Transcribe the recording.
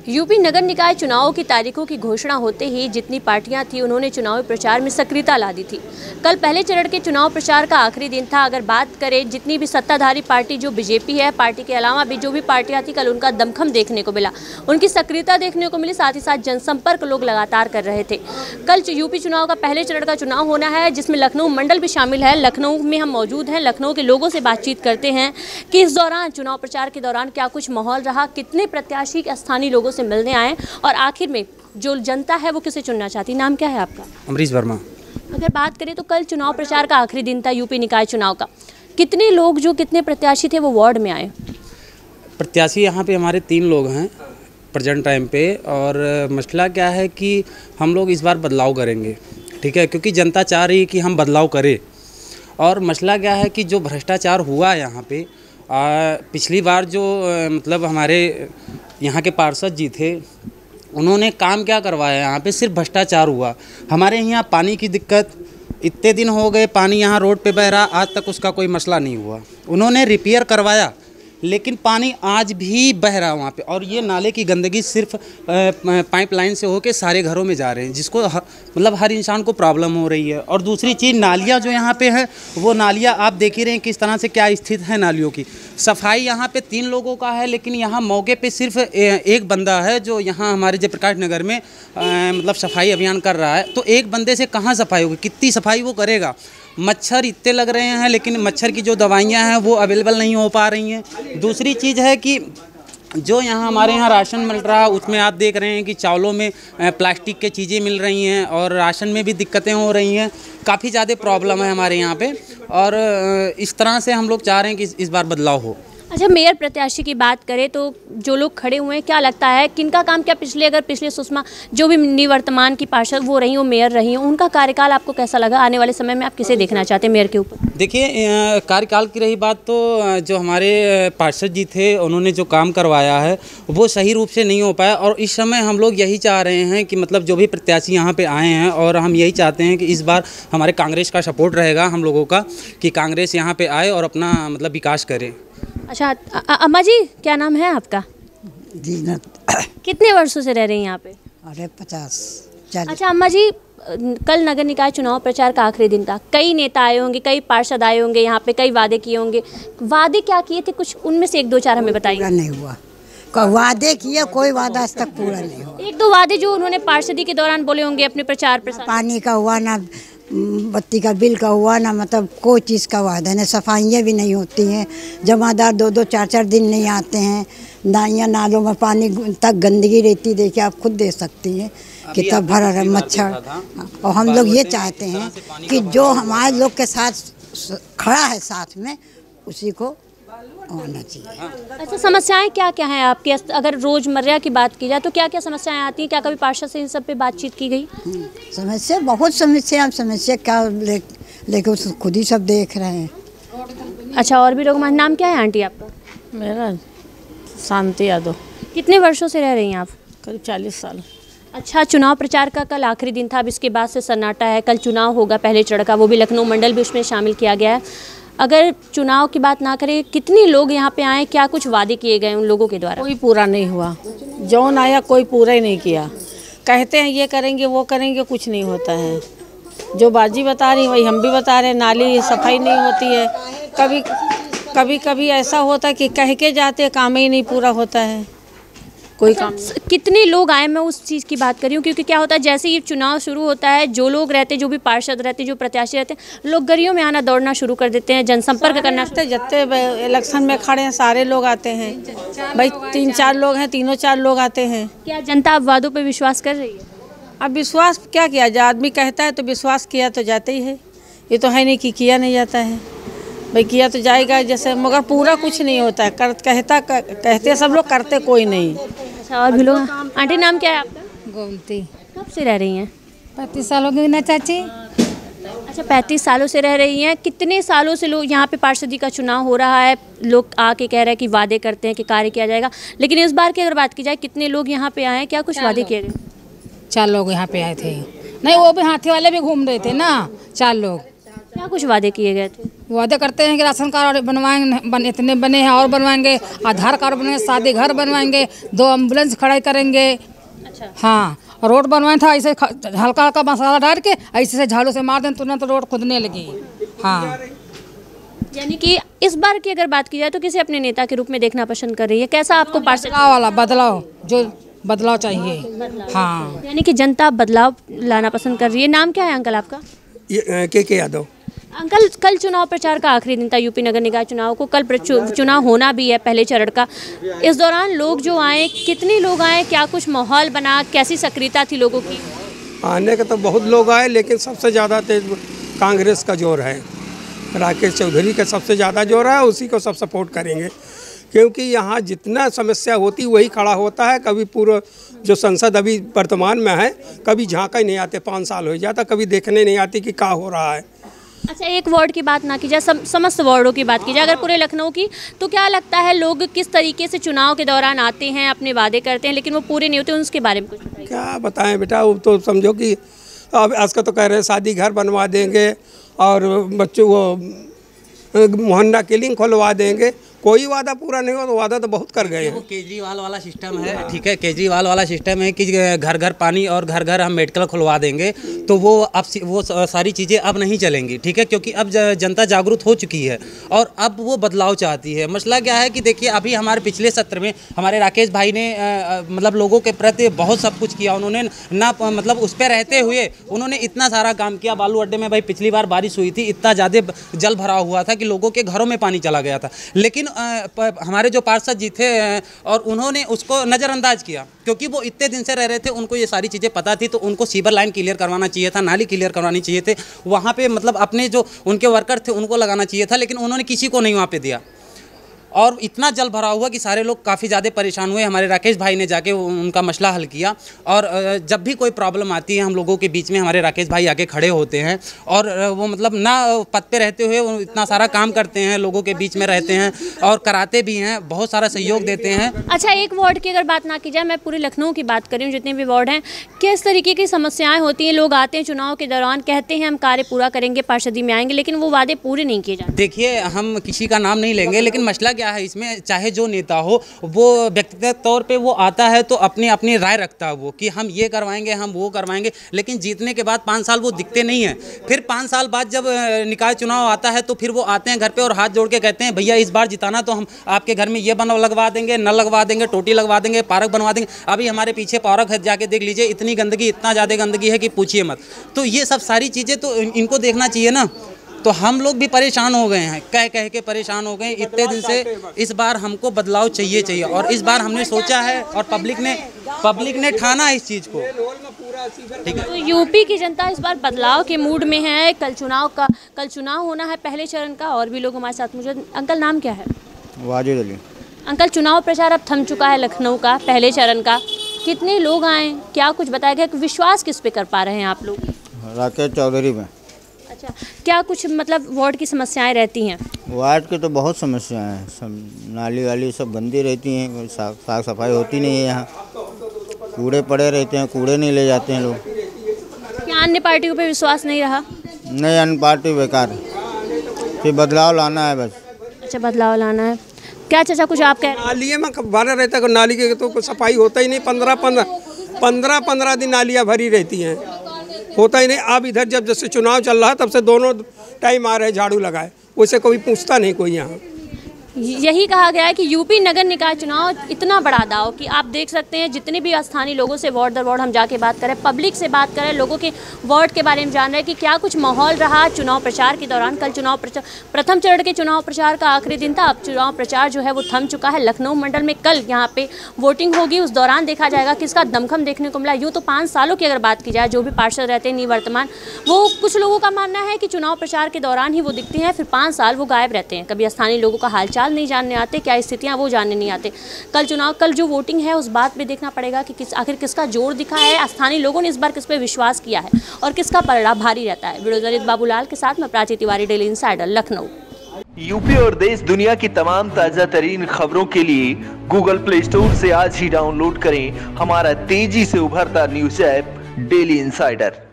UP नगर निकाय चुनावों की तारीखों की घोषणा होते ही जितनी पार्टियां थी उन्होंने चुनावी प्रचार में सक्रियता ला दी थी। कल पहले चरण के चुनाव प्रचार का आखिरी दिन था। अगर बात करें जितनी भी सत्ताधारी पार्टी जो बीजेपी है, पार्टी के अलावा भी जो भी पार्टियां थी, कल उनका दमखम देखने को मिला, उनकी सक्रियता देखने को मिली। साथ ही साथ जनसंपर्क लोग लगातार कर रहे थे। कल यूपी चुनाव का पहले चरण का चुनाव होना है, जिसमें लखनऊ मंडल भी शामिल है। लखनऊ में हम मौजूद हैं, लखनऊ के लोगों से बातचीत करते हैं कि इस दौरान चुनाव प्रचार के दौरान क्या कुछ माहौल रहा, कितने प्रत्याशी स्थानीय लोगों से मिलने आए और आखिर में जो जनता है वो किसे चुनना चाहती। नाम क्या है आपका? अमरीश वर्मा। अगर बात करें तो कल चुनाव प्रचार का आखिरी दिन था यूपी निकाय चुनाव का, कितने लोग जो कितने प्रत्याशी थे वो वार्ड में आए? प्रत्याशी यहाँ पे हमारे 3 लोग हैं प्रेजेंट टाइम पे। और मसला क्या है कि हम लोग इस बार बदलाव करेंगे, ठीक है, क्योंकि जनता चाह रही है कि हम बदलाव करें। और मसला क्या है कि जो भ्रष्टाचार हुआ यहाँ पे पिछली बार जो मतलब हमारे यहाँ के पार्षद जी थे, उन्होंने काम क्या करवाया, यहाँ पे सिर्फ भ्रष्टाचार हुआ। हमारे यहाँ पानी की दिक्कत, इतने दिन हो गए पानी यहाँ रोड पे बह रहा, आज तक उसका कोई मसला नहीं हुआ। उन्होंने रिपेयर करवाया लेकिन पानी आज भी बह रहा है वहाँ पे। और ये नाले की गंदगी सिर्फ पाइपलाइन से होके सारे घरों में जा रहे हैं, जिसको मतलब हर इंसान को प्रॉब्लम हो रही है। और दूसरी चीज़, नालियाँ जो यहाँ पे है, वो नालियाँ आप देख ही रहे हैं किस तरह से क्या स्थिति है नालियों की। सफाई यहाँ पे 3 लोगों का है, लेकिन यहाँ मौके पे सिर्फ एक बंदा है जो यहाँ हमारे जयप्रकाश नगर में मतलब सफाई अभियान कर रहा है। तो एक बंदे से कहाँ सफाई होगी, कितनी सफाई वो करेगा? मच्छर इतने लग रहे हैं, लेकिन मच्छर की जो दवाइयाँ हैं वो अवेलेबल नहीं हो पा रही हैं। दूसरी चीज़ है कि जो यहाँ हमारे यहाँ राशन मिल रहा है, उसमें आप देख रहे हैं कि चावलों में प्लास्टिक के चीज़ें मिल रही हैं और राशन में भी दिक्कतें हो रही हैं। काफ़ी ज़्यादा प्रॉब्लम है हमारे यहाँ पे। और इस तरह से हम लोग चाह रहे हैं कि इस बार बदलाव हो। अच्छा, मेयर प्रत्याशी की बात करें तो जो लोग खड़े हुए हैं, क्या लगता है किनका काम क्या पिछले सुषमा जो भी निवर्तमान की पार्षद वो रही हो, मेयर रही हो, उनका कार्यकाल आपको कैसा लगा? आने वाले समय में आप किसे देखना चाहते हैं मेयर के ऊपर? देखिए, कार्यकाल की रही बात तो जो हमारे पार्षद जी थे उन्होंने जो काम करवाया है वो सही रूप से नहीं हो पाया। और इस समय हम लोग यही चाह रहे हैं कि मतलब जो भी प्रत्याशी यहाँ पे आए हैं, और हम यही चाहते हैं कि इस बार हमारे कांग्रेस का सपोर्ट रहेगा हम लोगों का, कि कांग्रेस यहाँ पे आए और अपना मतलब विकास करे। अच्छा, अम्मा जी क्या नाम है आपका? जीनत। कितने वर्षों से रह रही हैं यहाँ पे? अरे 50-40। अच्छा अम्मा जी, कल नगर निकाय चुनाव प्रचार का आखिरी दिन था, कई नेता आए होंगे, कई पार्षद आए होंगे यहाँ पे, कई वादे किए होंगे। वादे क्या किए थे, कुछ उनमें से 1-2-4 हमें बताइए। पूरा नहीं हुआ, कोई वादे किए, कोई वादा आज तक पूरा नहीं हुआ। 1-2 वादे जो उन्होंने पार्षदी के दौरान बोले होंगे अपने प्रचार प्रसार। पानी का हुआ ना, बत्ती का बिल का हुआ ना, मतलब कोई चीज़ का वादा नहीं। सफाइयाँ भी नहीं होती हैं, जमादार 2-2 4-4 दिन नहीं आते हैं। नालियाँ नालों में पानी तक गंदगी रहती, देखिए आप खुद देख सकती हैं कितना भरा है मच्छर। और हम लोग ये चाहते हैं कि जो हमारे लोग के साथ खड़ा है साथ में, उसी को होना चाहिए। अच्छा, समस्याएं क्या क्या हैं आपकी? अगर रोजमर्रा की बात की जाए तो क्या क्या समस्याएं आती हैं? क्या कभी पार्षद से इन सब पे बातचीत की गई? समस्या बहुत समस्या क्या लेके उस खुद ही सब देख रहे हैं। अच्छा, और भी लोग? नाम क्या है आंटी आपका? मेरा शांति यादव। कितने वर्षों से रह रही हैं आप? करीब 40 साल। अच्छा, चुनाव प्रचार का कल आखिरी दिन था, अब इसके बाद से सन्नाटा है। कल चुनाव होगा पहले चरण का, वो भी लखनऊ मंडल भी उसमें शामिल किया गया है। अगर चुनाव की बात ना करें, कितने लोग यहाँ पे आए, क्या कुछ वादे किए गए उन लोगों के द्वारा? कोई पूरा नहीं हुआ, जौन आया कोई पूरा ही नहीं किया। कहते हैं ये करेंगे वो करेंगे, कुछ नहीं होता है। जो बाजी बता रही वही हम भी बता रहे हैं। नाली सफाई नहीं होती है, कभी ऐसा होता है कि कह के जाते काम ही नहीं पूरा होता है, कोई काम। कितने लोग आए, मैं उस चीज़ की बात कर रही हूँ, क्योंकि क्या होता है जैसे ही चुनाव शुरू होता है, जो लोग रहते, जो भी पार्षद रहते, जो प्रत्याशी रहते हैं, लोग गलियों में आना दौड़ना शुरू कर देते हैं, जनसंपर्क करना। जितने इलेक्शन में खड़े हैं सारे लोग आते हैं भाई, 3-4 लोग हैं, 3-4 लोग आते हैं। क्या जनता अब वादों पर विश्वास कर रही है? अब विश्वास क्या किया जाए, आदमी कहता है तो विश्वास किया तो जाते ही है। ये तो है नहीं कि किया नहीं जाता है भाई, किया तो जाएगा जैसे, मगर पूरा कुछ नहीं होता है। कहते सब लोग, करते कोई नहीं। अच्छा, और भी लोग? आंटी नाम क्या है आपका? गोमती। कब से रह रही हैं? 35 साल हो गए ना चाची। अच्छा, 35 सालों से रह रही हैं। कितने सालों से लोग यहाँ पे पार्षदी का चुनाव हो रहा है, लोग आके कह रहे हैं कि वादे करते हैं कि कार्य किया जाएगा, लेकिन इस बार की अगर बात की जाए, कितने लोग यहाँ पे आए हैं, क्या कुछ वादे किए गए? 4 लोग यहाँ पे आए थे। नहीं, वो भी हाथी वाले भी घूम रहे थे ना, 4 लोग। क्या कुछ वादे किए गए थे? वादे करते हैं कि राशन कार्ड बनवाएंगे, इतने बने हैं और बनवाएंगे, आधार कार्ड बनाएंगे, शादी घर बनवाएंगे, 2 एम्बुलेंस खड़े करेंगे। अच्छा। हाँ, रोड बनवाया था ऐसे हल्का हल्का मसाला डाल के ऐसे से झाड़ू से मार दें तुरंत रोड खुदने लगी। हाँ, यानी कि इस बार की अगर बात की जाए तो किसे अपने नेता के रूप में देखना पसंद कर रही है? कैसा आपको पार्षद वाला बदलाव, जो बदलाव चाहिए। हाँ, यानी कि जनता बदलाव लाना पसंद कर रही है। नाम क्या है अंकल आपका? के यादव। अंकल, कल चुनाव प्रचार का आखिरी दिन था यूपी नगर निकाय चुनाव को, कल चुनाव होना भी है पहले चरण का। इस दौरान लोग जो आए, कितने लोग आए, क्या कुछ माहौल बना, कैसी सक्रियता थी लोगों की? आने के तो बहुत लोग आए, लेकिन सबसे ज़्यादा तेज कांग्रेस का जोर है। राकेश चौधरी का सबसे ज़्यादा जोर है, उसी को सब सपोर्ट करेंगे, क्योंकि यहाँ जितना समस्या होती वही खड़ा होता है। कभी पूरा जो संसद अभी वर्तमान में है, कभी झांका ही नहीं आते, 5 साल हो जाता, कभी देखने नहीं आती कि क्या हो रहा है। अच्छा, एक वार्ड की बात ना की जाए, समस्त वार्डों की बात की जाए अगर पूरे लखनऊ की, तो क्या लगता है लोग किस तरीके से चुनाव के दौरान आते हैं, अपने वादे करते हैं लेकिन वो पूरे नहीं होते, उसके बारे में कुछ बताइए। क्या बताएं बेटा, वो तो समझो कि अब आज का तो कह रहे हैं शादी घर बनवा देंगे और बच्चों को मोहल्ला क्लिनिक खुलवा देंगे। कोई वादा पूरा नहीं हुआ, तो वादा तो बहुत कर गए हैं। केजरीवाल वाला सिस्टम है, ठीक है, केजरीवाल वाला सिस्टम है कि घर घर पानी और घर घर हम मेडिकल खुलवा देंगे, तो वो अब वो सारी चीज़ें अब नहीं चलेंगी, ठीक है, क्योंकि अब जनता जागरूक हो चुकी है और अब वो बदलाव चाहती है। मसला क्या है कि देखिए, अभी हमारे पिछले सत्र में हमारे राकेश भाई ने मतलब लोगों के प्रति बहुत सब कुछ किया। उन्होंने ना मतलब उस पर रहते हुए उन्होंने इतना सारा काम किया। बालू अड्डे में भाई पिछली बार बारिश हुई थी, इतना ज़्यादा जल भरा हुआ था कि लोगों के घरों में पानी चला गया था, लेकिन हमारे जो पार्षद जी थे और उन्होंने उसको नज़रअंदाज किया, क्योंकि वो इतने दिन से रह रहे थे, उनको ये सारी चीज़ें पता थी। तो उनको सीवर लाइन क्लियर करवाना चाहिए था, नाली क्लियर करवानी चाहिए थे, वहाँ पे मतलब अपने जो उनके वर्कर थे उनको लगाना चाहिए था, लेकिन उन्होंने किसी को नहीं वहाँ पे दिया। और इतना जल भरा हुआ कि सारे लोग काफ़ी ज़्यादा परेशान हुए। हमारे राकेश भाई ने जाके उनका मसला हल किया और जब भी कोई प्रॉब्लम आती है हम लोगों के बीच में हमारे राकेश भाई आके खड़े होते हैं और वो मतलब ना पद पे रहते हुए वो इतना सारा काम करते हैं, लोगों के बीच में रहते हैं और कराते भी हैं, बहुत सारा सहयोग देते हैं। अच्छा, एक वार्ड की अगर बात ना की जाए, मैं पूरे लखनऊ की बात करी हूँ, जितने भी वार्ड हैं, किस तरीके की समस्याएँ होती हैं? लोग आते हैं चुनाव के दौरान, कहते हैं हम कार्य पूरा करेंगे, पार्षदी में आएंगे, लेकिन वो वादे पूरे नहीं किए जाते। देखिए, हम किसी का नाम नहीं लेंगे, लेकिन मसला क्या है इसमें, चाहे जो नेता हो वो व्यक्तिगत तौर पे वो आता है तो अपनी अपनी राय रखता है वो कि हम ये करवाएंगे, हम वो करवाएंगे, लेकिन जीतने के बाद 5 साल वो दिखते नहीं हैं। फिर 5 साल बाद जब निकाय चुनाव आता है तो फिर वो आते हैं घर पे और हाथ जोड़ के कहते हैं भैया इस बार जिताना तो हम आपके घर में ये लगवा देंगे, नल लगवा देंगे, टोटी लगवा देंगे, पार्क बनवा देंगे। अभी हमारे पीछे पार्क है, जाके देख लीजिए, इतनी गंदगी, इतना ज़्यादा गंदगी है कि पूछिए मत। तो ये सब सारी चीज़ें तो इनको देखना चाहिए ना। तो हम लोग भी परेशान हो गए हैं, कह कह के परेशान हो गए इतने दिन से। इस बार हमको बदलाव चाहिए और इस बार हमने सोचा है और पब्लिक ने ठाना है इस चीज़ को, ठीक है। तो यूपी की जनता इस बार बदलाव के मूड में है। कल चुनाव होना है पहले चरण का, और भी लोग हमारे साथ मौजूद। अंकल, नाम क्या है? वाजिद अली। अंकल, चुनाव प्रचार अब थम चुका है लखनऊ का, पहले चरण का। कितने लोग आए, क्या कुछ बताया गया? विश्वास किस पे कर पा रहे हैं आप लोग? राकेश चौधरी में। अच्छा, क्या कुछ मतलब वार्ड की समस्याएं रहती हैं? वार्ड की तो बहुत समस्याएं हैं, सब नाली वाली सब गंदी रहती हैं, साफ सफाई होती नहीं है, यहाँ कूड़े पड़े रहते हैं, कूड़े नहीं ले जाते हैं लोग। क्या अन्य पार्टियों पे विश्वास नहीं रहा? नहीं, अन्य पार्टी बेकार है, फिर बदलाव लाना है बस। अच्छा, बदलाव लाना है। क्या चाचा कुछ आप कह रहे हैं? नाली में भरा रहता है, नाली के तो सफाई होता ही नहीं। 15 दिन नालियाँ भरी रहती हैं, होता ही नहीं। अब इधर जब जैसे चुनाव चल रहा है तब से दोनों टाइम आ रहे झाड़ू लगाए, वैसे कोई पूछता नहीं कोई यहाँ। यही कहा गया है कि यूपी नगर निकाय चुनाव इतना बड़ा दाव कि आप देख सकते हैं, जितने भी स्थानीय लोगों से वार्ड दर वार्ड हम जाके बात करें, पब्लिक से बात करें, लोगों के वार्ड के बारे में जान रहे हैं कि क्या कुछ माहौल रहा चुनाव प्रचार के दौरान। कल चुनाव प्रचार, प्रथम चरण के चुनाव प्रचार का आखिरी दिन था। अब चुनाव प्रचार जो है वो थम चुका है। लखनऊ मंडल में कल यहाँ पे वोटिंग होगी, उस दौरान देखा जाएगा किसका दमखम देखने को मिला। यूँ तो 5 सालों की अगर बात की जाए, जो भी पार्षद रहते हैं निवर्तमान, वो कुछ लोगों का मानना है कि चुनाव प्रचार के दौरान ही वो दिखते हैं, फिर 5 साल वो गायब रहते हैं। कभी स्थानीय लोगों का हालचाल नहीं जानने आते, क्या स्थितियां वो जानने नहीं आते। कल जो वोटिंग है उस बात पे देखना पड़ेगा कि आखिर किसका जोर दिखा है, स्थानीय लोगों ने इस बार किस पे विश्वास किया है और किसका पलड़ा भारी रहता है। वीडियो जर्नलिस्ट बाबूलाल के साथ मैं Prachi Tiwari, daily insider, Lucknow. UP और देश दुनिया की तमाम ताजा तरीन खबरों के लिए गूगल प्ले स्टोर से आज ही डाउनलोड करें हमारा तेजी से उभरता न्यूज ऐप डेली इंसाइडर।